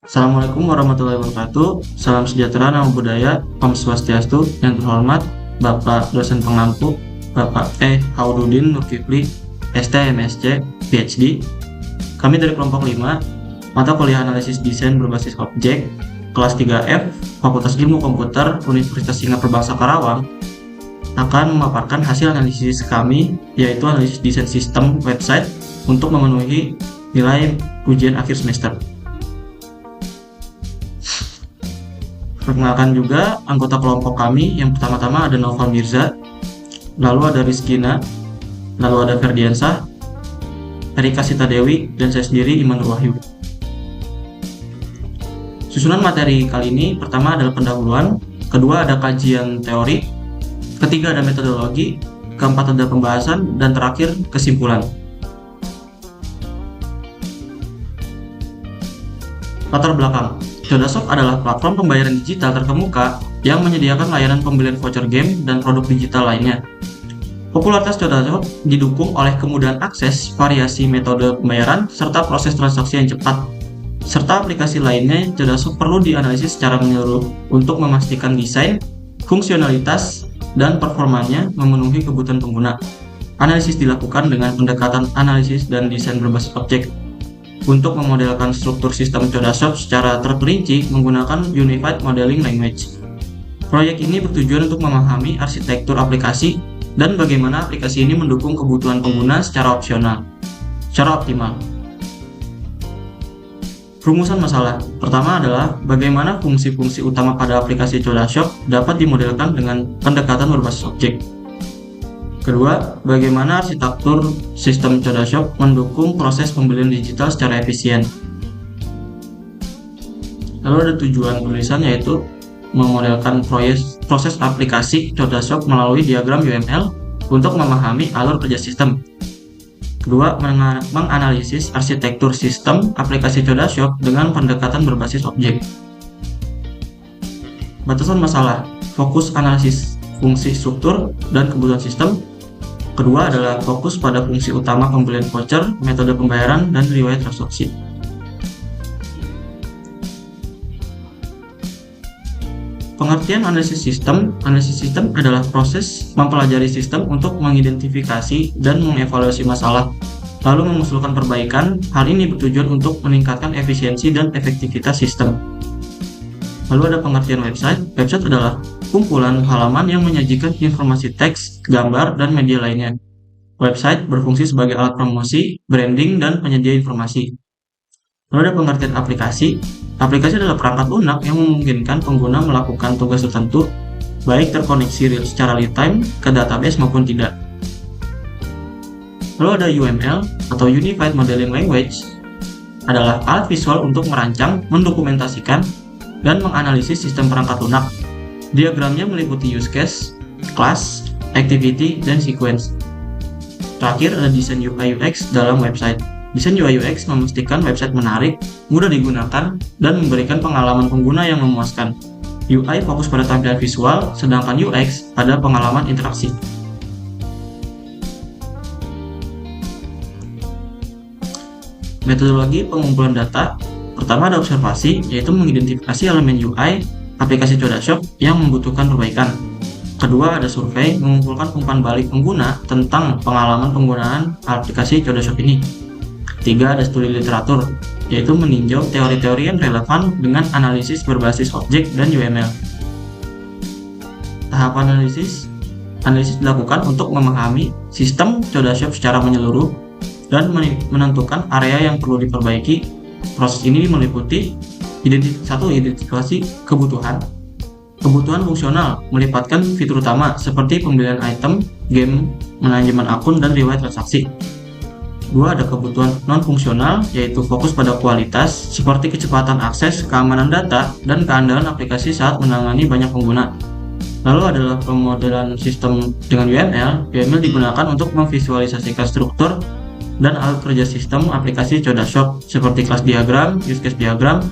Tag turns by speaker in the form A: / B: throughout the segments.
A: Assalamualaikum warahmatullahi wabarakatuh. Salam sejahtera, namo buddhaya, Om Swastiastu. Yang terhormat Bapak dosen pengampu, Bapak Haududin Nurkifli, ST MSc, PhD. Kami dari kelompok 5, mata kuliah analisis desain berbasis objek, kelas 3F, Fakultas Ilmu Komputer, Universitas Singapura Bangsa Karawang, akan memaparkan hasil analisis kami, yaitu analisis desain sistem website untuk memenuhi nilai ujian akhir semester. Perkenalkan juga anggota kelompok kami. Yang pertama-tama ada Noval Mirza, lalu ada Rizkina, lalu ada Ferdiansah, Erika Sita Dewi, dan saya sendiri Iman Wahyu. Susunan materi kali ini, pertama adalah pendahuluan, kedua ada kajian teori, ketiga ada metodologi, keempat ada pembahasan, dan terakhir kesimpulan. Latar belakang. CodaShop adalah platform pembayaran digital terkemuka yang menyediakan layanan pembelian voucher game dan produk digital lainnya. Popularitas CodaShop didukung oleh kemudahan akses, variasi metode pembayaran, serta proses transaksi yang cepat. Serta aplikasi lainnya, CodaShop perlu dianalisis secara menyeluruh untuk memastikan desain, fungsionalitas, dan performanya memenuhi kebutuhan pengguna. Analisis dilakukan dengan pendekatan analisis dan desain berbasis objek. Untuk memodelkan struktur sistem CodaShop secara terperinci menggunakan Unified Modeling Language. Proyek ini bertujuan untuk memahami arsitektur aplikasi dan bagaimana aplikasi ini mendukung kebutuhan pengguna secara optimal. Rumusan masalah. Pertama adalah bagaimana fungsi-fungsi utama pada aplikasi CodaShop dapat dimodelkan dengan pendekatan berbasis objek. Kedua, bagaimana arsitektur sistem CodaShop mendukung proses pembelian digital secara efisien. Lalu ada tujuan penulisan, yaitu memodelkan proses aplikasi CodaShop melalui diagram UML untuk memahami alur kerja sistem. Kedua, menganalisis arsitektur sistem aplikasi CodaShop dengan pendekatan berbasis objek. Batasan masalah, fokus analisis fungsi struktur dan kebutuhan sistem. Kedua adalah fokus pada fungsi utama pembelian voucher, metode pembayaran, dan riwayat transaksi. Pengertian analisis sistem. Analisis sistem adalah proses mempelajari sistem untuk mengidentifikasi dan mengevaluasi masalah, lalu mengusulkan perbaikan. Hal ini bertujuan untuk meningkatkan efisiensi dan efektivitas sistem. Lalu ada pengertian website. Website adalah kumpulan halaman yang menyajikan informasi teks, gambar, dan media lainnya. Website berfungsi sebagai alat promosi, branding, dan penyedia informasi. Lalu ada pengertian aplikasi. Aplikasi adalah perangkat lunak yang memungkinkan pengguna melakukan tugas tertentu, baik terkoneksi secara real-time ke database maupun tidak. Lalu ada UML atau Unified Modeling Language, adalah alat visual untuk merancang, mendokumentasikan, dan menganalisis sistem perangkat lunak. Diagramnya meliputi use case, class, activity, dan sequence. Terakhir ada desain UI UX dalam website. Desain UI UX memastikan website menarik, mudah digunakan, dan memberikan pengalaman pengguna yang memuaskan. UI fokus pada tampilan visual, sedangkan UX pada pengalaman interaksi. Metodologi pengumpulan data. Pertama ada observasi, yaitu mengidentifikasi elemen UI aplikasi CodaShop yang membutuhkan perbaikan. Kedua ada survei, mengumpulkan umpan balik pengguna tentang pengalaman penggunaan aplikasi CodaShop ini. Ketiga ada studi literatur, yaitu meninjau teori-teori yang relevan dengan analisis berbasis objek dan UML. Tahap analisis dilakukan untuk memahami sistem CodaShop secara menyeluruh dan menentukan area yang perlu diperbaiki. Proses ini meliputi identifikasi kebutuhan fungsional, melibatkan fitur utama seperti pembelian item, game, manajemen akun, dan riwayat transaksi. Dua ada kebutuhan non-fungsional, yaitu fokus pada kualitas seperti kecepatan akses, keamanan data, dan keandalan aplikasi saat menangani banyak pengguna. Lalu adalah pemodelan sistem dengan UML. UML digunakan untuk memvisualisasikan struktur dan alat kerja sistem aplikasi CodaShop seperti kelas diagram, use case diagram,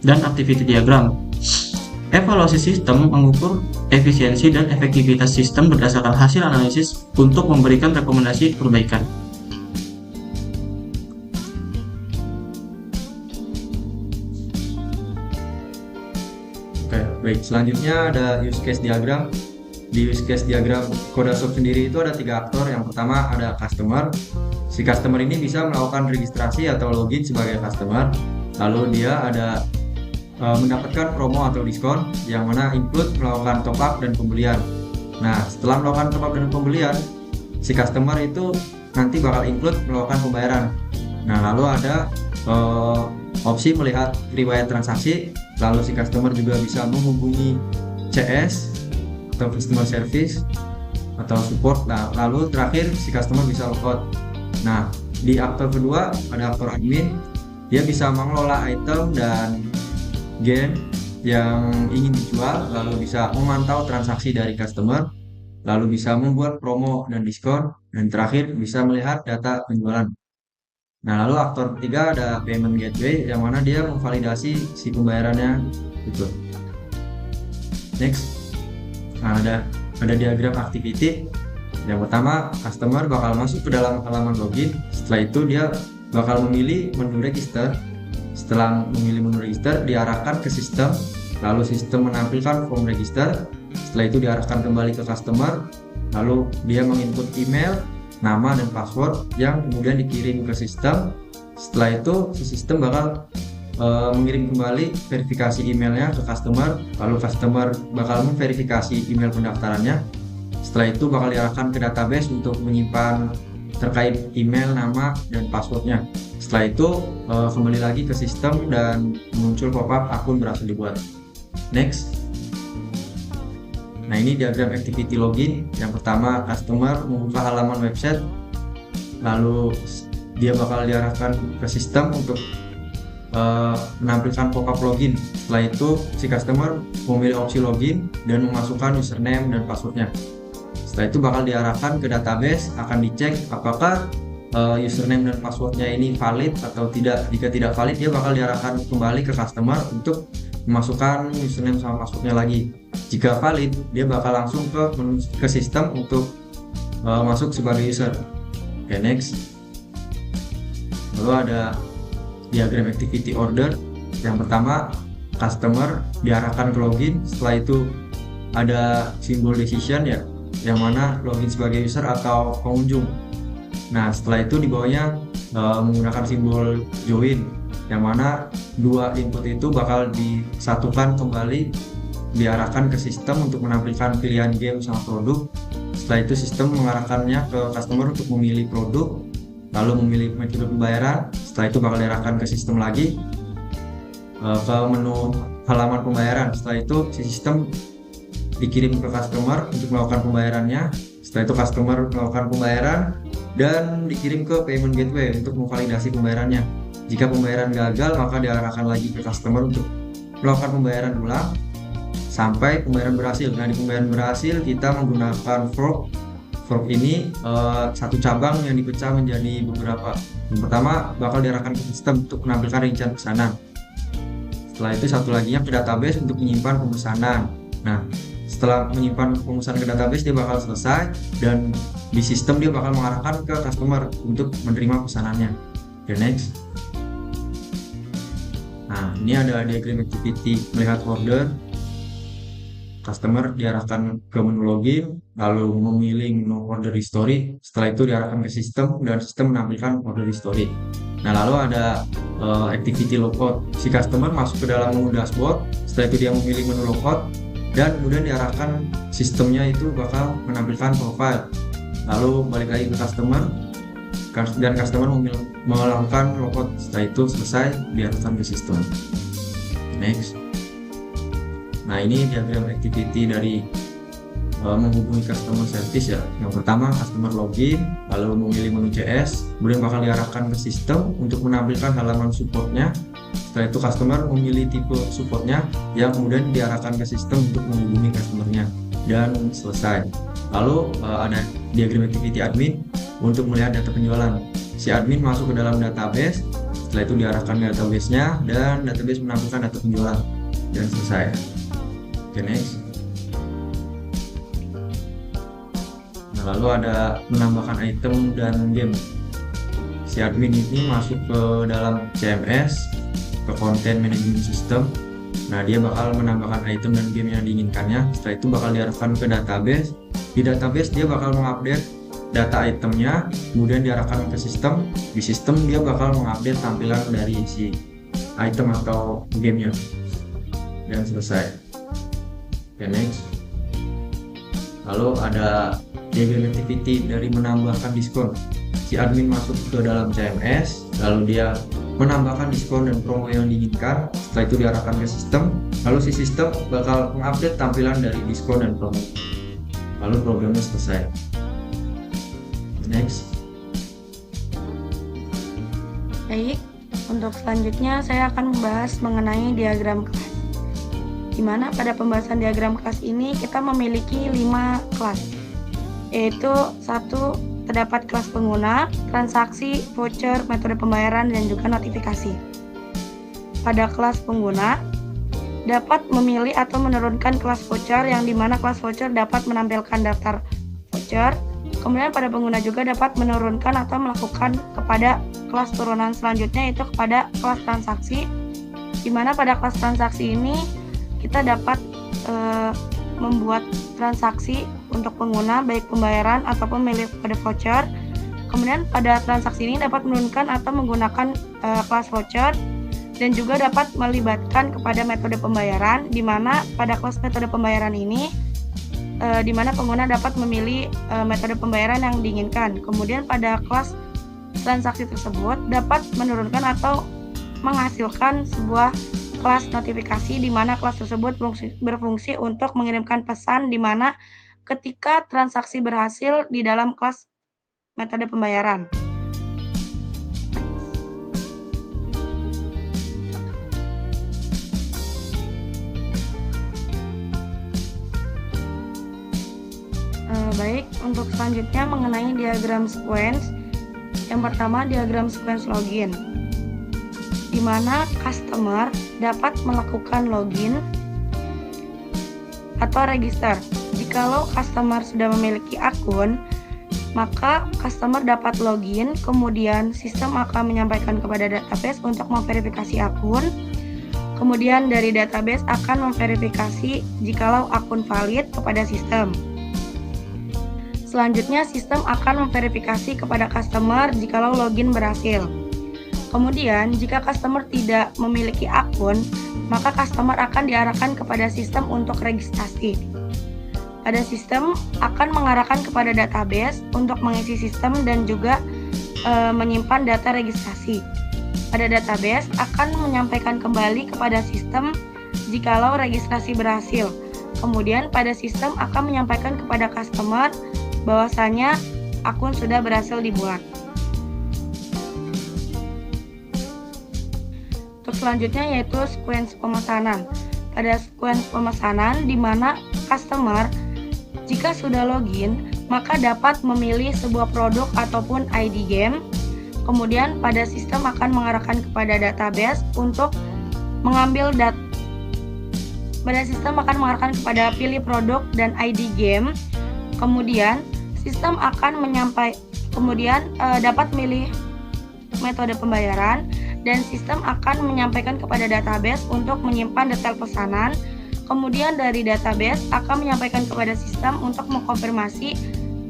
A: dan activity diagram. Evaluasi sistem mengukur efisiensi dan efektivitas sistem berdasarkan hasil analisis untuk memberikan rekomendasi perbaikan.
B: Oke, baik. Selanjutnya ada use case diagram. Di use case diagram Codashop sendiri itu ada 3 aktor. Yang pertama ada customer. Si customer ini bisa melakukan registrasi atau login sebagai customer. Lalu dia ada mendapatkan promo atau diskon, yang mana include melakukan top up dan pembelian. Nah, setelah melakukan top up dan pembelian, si customer itu nanti bakal include melakukan pembayaran. Nah, lalu ada opsi melihat riwayat transaksi. Lalu si customer juga bisa menghubungi CS atau customer service atau support. Nah, lalu terakhir si customer bisa logout. Nah, di aktor kedua ada aktor admin. Dia bisa mengelola item dan game yang ingin dijual, lalu bisa memantau transaksi dari customer, lalu bisa membuat promo dan diskon, dan terakhir bisa melihat data penjualan. Nah, lalu aktor ketiga ada payment gateway, yang mana dia memvalidasi si pembayarannya gitu. Next, nah, ada diagram activity. Yang pertama, customer bakal masuk ke dalam halaman login. Setelah itu dia bakal memilih menu register. Setelah memilih menu register, diarahkan ke sistem, lalu sistem menampilkan form register. Setelah itu diarahkan kembali ke customer, lalu dia menginput email, nama dan password yang kemudian dikirim ke sistem. Setelah itu si sistem bakal mengirim kembali verifikasi emailnya ke customer, lalu customer bakal memverifikasi email pendaftarannya. Setelah itu bakal diarahkan ke database untuk menyimpan terkait email, nama, dan passwordnya. Setelah itu kembali lagi ke sistem dan muncul pop-up akun berhasil dibuat. Next. Nah, ini diagram activity login. Yang pertama, customer membuka halaman website, lalu dia bakal diarahkan ke sistem untuk menampilkan pop-up login. Setelah itu si customer memilih opsi login dan memasukkan username dan passwordnya. Setelah itu bakal diarahkan ke database, akan dicek apakah username dan passwordnya ini valid atau tidak. Jika tidak valid, dia bakal diarahkan kembali ke customer untuk memasukkan username sama passwordnya lagi. Jika valid, dia bakal langsung ke sistem untuk masuk sebagai user. Oke, next. Lalu ada diagram activity order. Yang pertama, customer diarahkan ke login. Setelah itu ada simbol decision ya, yang mana login sebagai user atau pengunjung. Nah, setelah itu di bawahnya menggunakan simbol join, yang mana dua input itu bakal disatukan kembali, diarahkan ke sistem untuk menampilkan pilihan game sama produk. Setelah itu sistem mengarahkannya ke customer untuk memilih produk, lalu memilih metode pembayaran. Setelah itu bakal diarahkan ke sistem lagi ke menu halaman pembayaran. Setelah itu si sistem dikirim ke customer untuk melakukan pembayarannya. Setelah itu customer melakukan pembayaran dan dikirim ke payment gateway untuk memvalidasi pembayarannya. Jika pembayaran gagal, maka diarahkan lagi ke customer untuk melakukan pembayaran ulang sampai pembayaran berhasil. Nah, di pembayaran berhasil kita menggunakan fork. Fork ini satu cabang yang dipecah menjadi beberapa. Yang pertama bakal diarahkan ke sistem untuk menampilkan rincian pesanan. Setelah itu satu laginya ke database untuk menyimpan pemesanan. Nah, setelah menyimpan pemesanan ke database, dia bakal selesai dan di sistem dia bakal mengarahkan ke customer untuk menerima pesanannya. Oke, next. Nah, ini ada diagram activity melihat order. Customer diarahkan ke menu login, lalu memilih menu order history. Setelah itu diarahkan ke sistem dan sistem menampilkan order history. Nah, lalu ada activity logout. Si customer masuk ke dalam menu dashboard. Setelah itu dia memilih menu logout dan kemudian diarahkan sistemnya itu bakal menampilkan profile. Lalu balik lagi ke customer dan customer melakukan logout. Setelah itu selesai, diarahkan ke sistem. Next. Nah, ini diagram activity dari menghubungi customer service ya. Yang pertama customer login, lalu memilih menu CS, kemudian bakal diarahkan ke sistem untuk menampilkan halaman supportnya. Setelah itu customer memilih tipe supportnya, yang kemudian diarahkan ke sistem untuk menghubungi customernya dan selesai. Lalu ada diagram activity admin untuk melihat data penjualan. Si admin masuk ke dalam database, setelah itu diarahkan ke database-nya dan database menampilkan data penjualan dan selesai. Oke, next. Nah, lalu ada menambahkan item dan game. Si admin ini masuk ke dalam CMS, ke content management system, Nah, dia bakal menambahkan item dan game yang diinginkannya. Setelah itu bakal diarahkan ke database. Di database dia bakal mengupdate data itemnya, kemudian diarahkan ke sistem. Di sistem dia bakal mengupdate tampilan dari si item atau gamenya. Dan selesai. Oke, next. Lalu ada diagram activity dari menambahkan diskon. Si admin masuk ke dalam CMS, lalu dia menambahkan diskon dan promo yang diinginkan. Setelah itu diarahkan ke sistem, lalu si sistem bakal mengupdate tampilan dari diskon dan promo. Lalu programnya selesai. Next.
C: Baik, untuk selanjutnya saya akan membahas mengenai diagram kelas. Di mana pada pembahasan diagram kelas ini kita memiliki 5 kelas, yaitu 1. Terdapat kelas pengguna, transaksi, voucher, metode pembayaran, dan juga notifikasi. Pada kelas pengguna, dapat memilih atau menurunkan kelas voucher, yang dimana kelas voucher dapat menampilkan daftar voucher. Kemudian pada pengguna juga dapat menurunkan atau melakukan kepada kelas turunan selanjutnya, yaitu kepada kelas transaksi, dimana pada kelas transaksi ini kita dapat membuat transaksi untuk pengguna baik pembayaran ataupun memilih pada voucher. Kemudian pada transaksi ini dapat menurunkan atau menggunakan kelas voucher dan juga dapat melibatkan kepada metode pembayaran, di mana pada kelas metode pembayaran ini di mana pengguna dapat memilih metode pembayaran yang diinginkan. Kemudian pada kelas transaksi tersebut dapat menurunkan atau menghasilkan sebuah kelas notifikasi, di mana kelas tersebut berfungsi untuk mengirimkan pesan di mana ketika transaksi berhasil di dalam kelas metode pembayaran. Baik, untuk selanjutnya mengenai diagram sequence. Yang pertama, diagram sequence login, di mana customer dapat melakukan login atau register. Jikalau customer sudah memiliki akun, maka customer dapat login, kemudian sistem akan menyampaikan kepada database untuk memverifikasi akun. Kemudian dari database akan memverifikasi jikalau akun valid kepada sistem. Selanjutnya sistem akan memverifikasi kepada customer jikalau login berhasil. Kemudian, jika customer tidak memiliki akun, maka customer akan diarahkan kepada sistem untuk registrasi. Pada sistem akan mengarahkan kepada database untuk mengisi sistem dan juga menyimpan data registrasi. Pada database akan menyampaikan kembali kepada sistem jikalau registrasi berhasil. Kemudian pada sistem akan menyampaikan kepada customer bahwasanya akun sudah berhasil dibuat. Untuk selanjutnya yaitu sequence pemesanan. Pada sequence pemesanan di mana customer jika sudah login maka dapat memilih sebuah produk ataupun ID game. Kemudian pada sistem akan mengarahkan kepada database untuk mengambil pada sistem akan mengarahkan kepada pilih produk dan ID game. Kemudian sistem akan dapat memilih metode pembayaran dan sistem akan menyampaikan kepada database untuk menyimpan detail pesanan. Kemudian dari database akan menyampaikan kepada sistem untuk mengkonfirmasi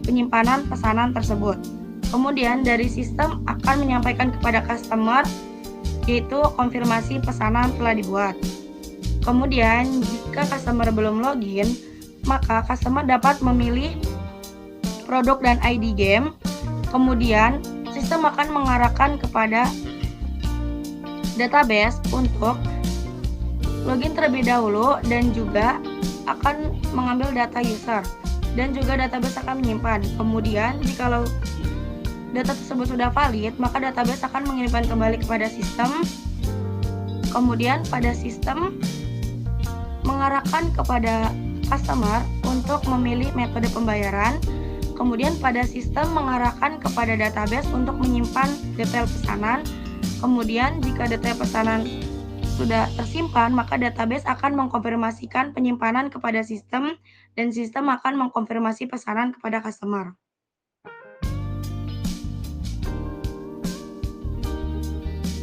C: penyimpanan pesanan tersebut. Kemudian dari sistem akan menyampaikan kepada customer yaitu konfirmasi pesanan telah dibuat. Kemudian jika customer belum login, maka customer dapat memilih produk dan ID game. Kemudian sistem akan mengarahkan kepada database untuk login terlebih dahulu dan juga akan mengambil data user dan juga database akan menyimpan. Kemudian jikalau data tersebut sudah valid, maka database akan mengirimkan kembali kepada sistem. Kemudian pada sistem mengarahkan kepada customer untuk memilih metode pembayaran. Kemudian pada sistem mengarahkan kepada database untuk menyimpan detail pesanan. Kemudian jika detail pesanan sudah tersimpan, maka database akan mengkonfirmasikan penyimpanan kepada sistem dan sistem akan mengkonfirmasi pesanan kepada customer.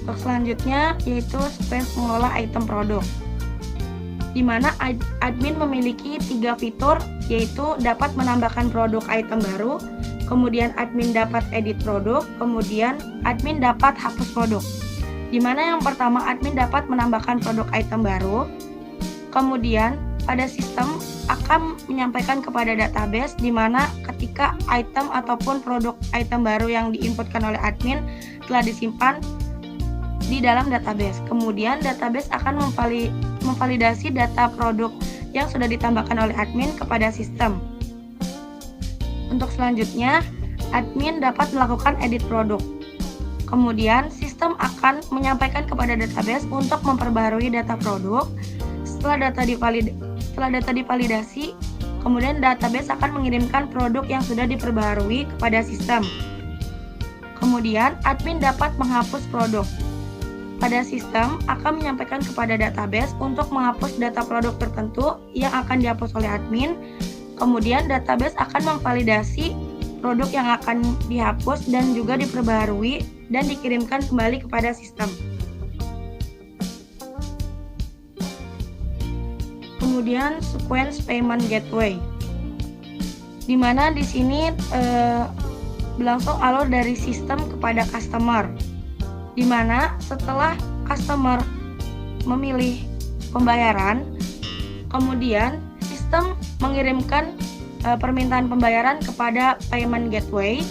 C: Untuk selanjutnya yaitu sequence mengelola item produk. di mana admin memiliki 3 fitur, yaitu dapat menambahkan produk item baru, kemudian admin dapat edit produk, kemudian admin dapat hapus produk. Di mana yang pertama admin dapat menambahkan produk item baru, kemudian pada sistem akan menyampaikan kepada database di mana ketika item ataupun produk item baru yang diinputkan oleh admin telah disimpan di dalam database. Kemudian database akan memvalidasi data produk yang sudah ditambahkan oleh admin kepada sistem. Untuk selanjutnya, admin dapat melakukan edit produk. Kemudian sistem akan menyampaikan kepada database untuk memperbarui data produk. Setelah data divalidasi, kemudian database akan mengirimkan produk yang sudah diperbarui kepada sistem. Kemudian admin dapat menghapus produk. Pada sistem akan menyampaikan kepada database untuk menghapus data produk tertentu yang akan dihapus oleh admin. Kemudian database akan memvalidasi produk yang akan dihapus dan juga diperbarui dan dikirimkan kembali kepada sistem. Kemudian sequence payment gateway, di mana di sini berlangsung alur dari sistem kepada customer, di mana setelah customer memilih pembayaran, kemudian sistem mengirimkan permintaan pembayaran kepada payment gateway.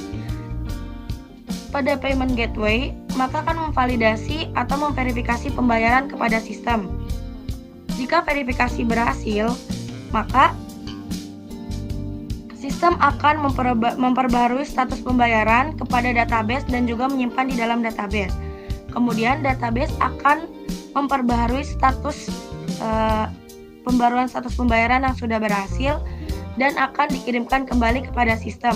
C: Pada payment gateway, maka akan memvalidasi atau memverifikasi pembayaran kepada sistem. Jika verifikasi berhasil, maka sistem akan memperbarui status pembayaran kepada database dan juga menyimpan di dalam database. Kemudian database akan memperbaharui status pembaruan status pembayaran yang sudah berhasil dan akan dikirimkan kembali kepada sistem.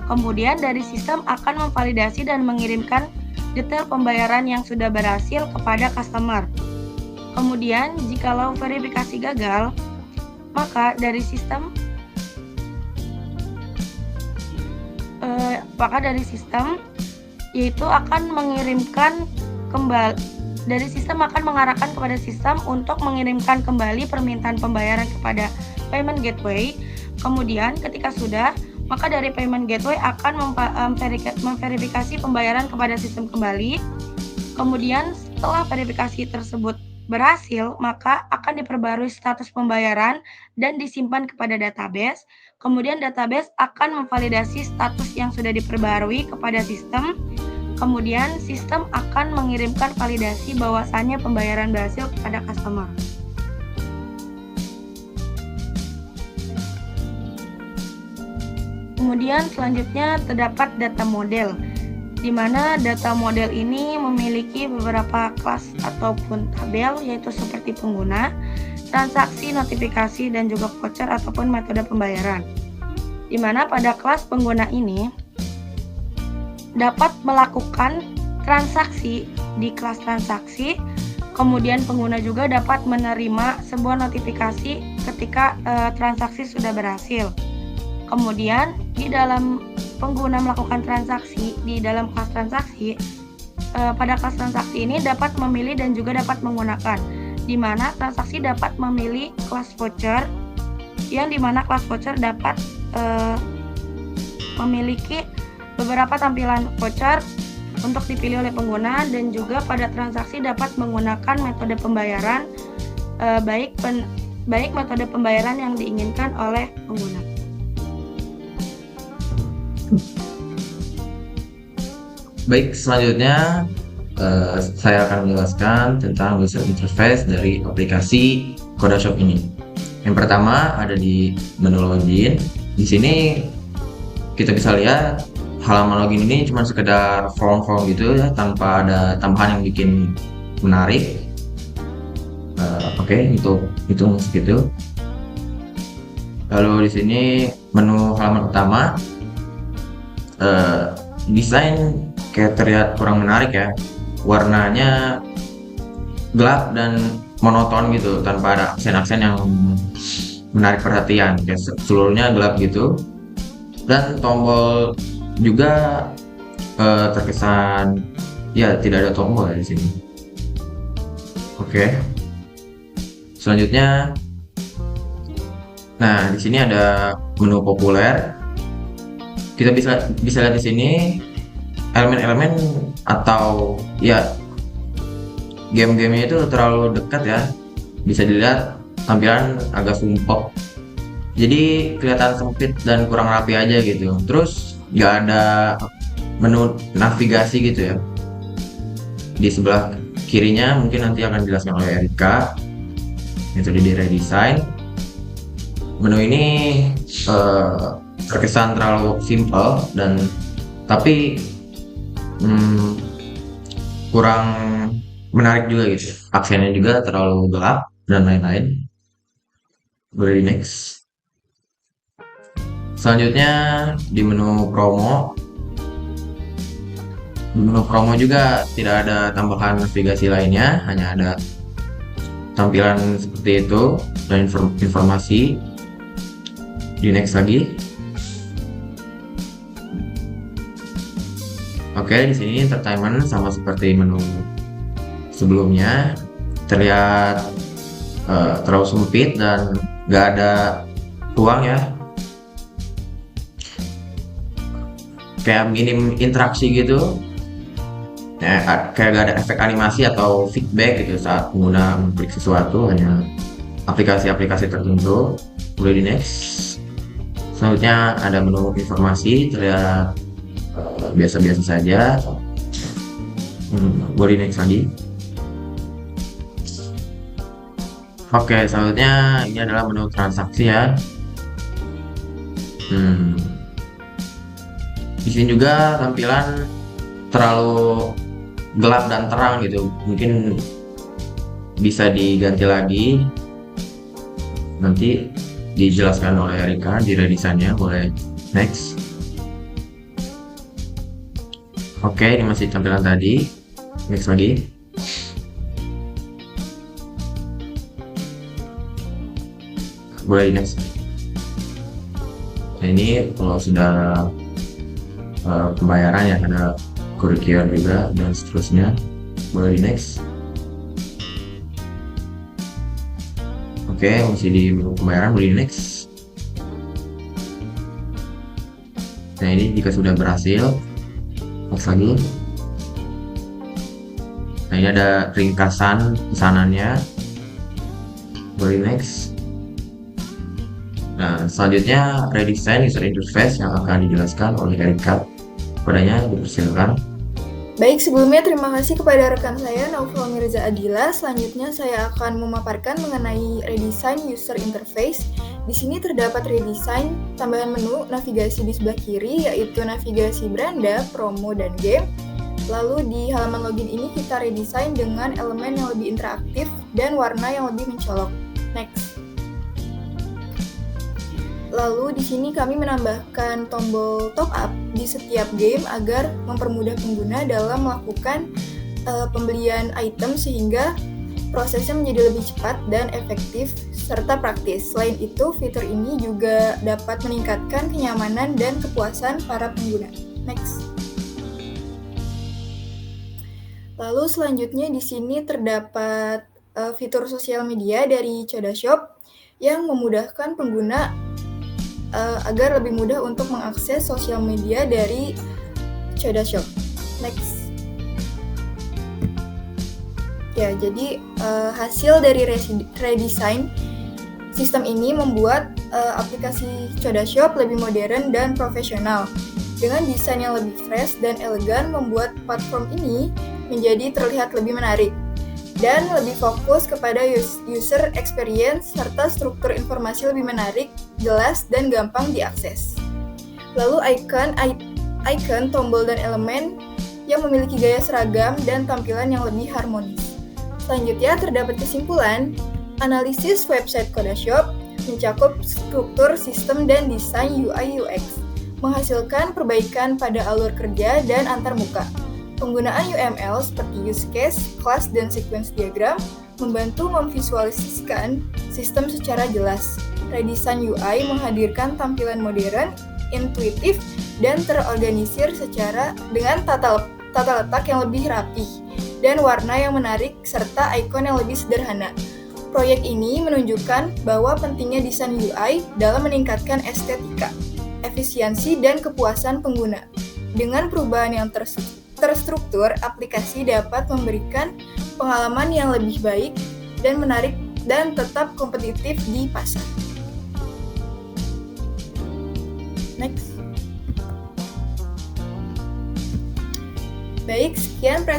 C: Kemudian dari sistem akan memvalidasi dan mengirimkan detail pembayaran yang sudah berhasil kepada customer. Kemudian jikalau verifikasi gagal, maka dari sistem yaitu akan mengirimkan kembali, dari sistem akan mengarahkan kepada sistem untuk mengirimkan kembali permintaan pembayaran kepada payment gateway. Kemudian ketika sudah, maka dari payment gateway akan memverifikasi pembayaran kepada sistem kembali. Kemudian setelah verifikasi tersebut berhasil, maka akan diperbarui status pembayaran dan disimpan kepada database. Kemudian database akan memvalidasi status yang sudah diperbarui kepada sistem. Kemudian sistem akan mengirimkan validasi bahwasannya pembayaran berhasil kepada customer. Kemudian selanjutnya terdapat data model, di mana data model ini memiliki beberapa kelas ataupun tabel, yaitu seperti pengguna, transaksi, notifikasi, dan juga voucher ataupun metode pembayaran. Di mana pada kelas pengguna ini dapat melakukan transaksi di kelas transaksi, kemudian pengguna juga dapat menerima sebuah notifikasi ketika transaksi sudah berhasil. Kemudian di dalam pengguna melakukan transaksi di dalam kelas transaksi, pada kelas transaksi ini dapat memilih dan juga dapat menggunakan, di mana transaksi dapat memilih kelas voucher, yang dimana kelas voucher dapat memiliki beberapa tampilan voucher untuk dipilih oleh pengguna, dan juga pada transaksi dapat menggunakan metode pembayaran baik metode pembayaran yang diinginkan oleh pengguna.
D: Baik, selanjutnya saya akan menjelaskan tentang user interface dari aplikasi Kodashop ini. Yang pertama ada di menu login. Di sini kita bisa lihat halaman login ini cuma sekedar form gitu ya, tanpa ada tambahan yang bikin menarik. Oke, itu segitu. Lalu di sini menu halaman utama, desain kayak terlihat kurang menarik ya, warnanya gelap dan monoton gitu, tanpa ada aksen-aksen yang menarik perhatian, kayak seluruhnya gelap gitu. Dan tombol juga terkesan ya tidak ada tombol di sini. Oke. Selanjutnya, nah di sini ada menu populer. Kita bisa lihat di sini elemen-elemen atau ya game-gamenya itu terlalu dekat ya. Bisa dilihat tampilan agak sumpek. Jadi kelihatan sempit dan kurang rapi aja gitu. Terus nggak ada menu navigasi gitu ya. Di sebelah kirinya mungkin nanti akan dijelaskan oleh Erika. Itu di redesign. Menu ini terkesan terlalu simple dan tapi kurang menarik juga gitu. Aksennya juga terlalu gelap dan lain-lain. Boleh di next. Selanjutnya di menu promo. Di menu promo juga tidak ada tambahan navigasi lainnya, hanya ada tampilan seperti itu dan informasi. Di next lagi. Oke, di sini entertainment sama seperti menu sebelumnya, terlihat terlalu sempit dan nggak ada ruang ya. Kayak minim interaksi gitu. Ya, kayak gak ada efek animasi atau feedback gitu saat pengguna mengklik sesuatu, hanya aplikasi-aplikasi tertentu. Boleh di next. Selanjutnya ada menu informasi, terlihat biasa-biasa saja. Boleh di next lagi. Oke, selanjutnya ini adalah menu transaksi ya. Di sini juga tampilan terlalu gelap dan terang gitu. Mungkin bisa diganti lagi. Nanti dijelaskan oleh Erika di redesign-nya. Boleh next. Oke, ini masih tampilan tadi. Next lagi. Boleh next. Nah, ini kalau sudah pembayaran ya, ada kode QR juga dan seterusnya. Boleh di next. Oke, masih di menu pembayaran. Boleh di next. Nah, ini jika sudah berhasil, next lagi. Nah, ini ada ringkasan pesanannya. Boleh next. Nah, selanjutnya redesign user interface yang akan dijelaskan oleh Erika. Padanya dipersilakan.
E: Baik, sebelumnya terima kasih kepada rekan saya Naufal Mirza Adila. Selanjutnya saya akan memaparkan mengenai redesign user interface. Di sini terdapat redesign tambahan menu navigasi di sebelah kiri, yaitu navigasi beranda, promo, dan game. Lalu di halaman login ini kita redesign dengan elemen yang lebih interaktif dan warna yang lebih mencolok. Next. Lalu di sini kami menambahkan tombol top up di setiap game agar mempermudah pengguna dalam melakukan pembelian item sehingga prosesnya menjadi lebih cepat dan efektif serta praktis. Selain itu, fitur ini juga dapat meningkatkan kenyamanan dan kepuasan para pengguna. Next. Lalu selanjutnya di sini terdapat fitur sosial media dari Coda Shop yang memudahkan pengguna agar lebih mudah untuk mengakses sosial media dari Coda Shop. Next. Ya, jadi hasil dari redesign sistem ini membuat aplikasi Coda Shop lebih modern dan profesional. Dengan desain yang lebih fresh dan elegan, membuat platform ini menjadi terlihat lebih menarik dan lebih fokus kepada user experience serta struktur informasi lebih menarik, jelas, dan gampang diakses. Lalu icon, tombol, dan elemen yang memiliki gaya seragam dan tampilan yang lebih harmonis. Selanjutnya terdapat kesimpulan, analisis website Coda Shop mencakup struktur sistem dan desain UI UX, menghasilkan perbaikan pada alur kerja dan antarmuka. Penggunaan UML seperti use case, class, dan sequence diagram membantu memvisualisasikan sistem secara jelas. Redesign UI menghadirkan tampilan modern, intuitif, dan terorganisir dengan tata letak yang lebih rapi dan warna yang menarik serta ikon yang lebih sederhana. Proyek ini menunjukkan bahwa pentingnya desain UI dalam meningkatkan estetika, efisiensi, dan kepuasan pengguna. Dengan perubahan yang terstruktur, aplikasi dapat memberikan pengalaman yang lebih baik dan menarik dan tetap kompetitif di pasar. Next. Baik, sekian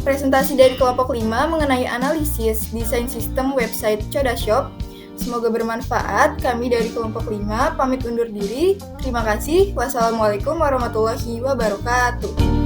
E: presentasi dari kelompok 5 mengenai analisis desain sistem website Codashop. Semoga bermanfaat. Kami dari kelompok 5 pamit undur diri. Terima kasih. Wassalamualaikum warahmatullahi wabarakatuh.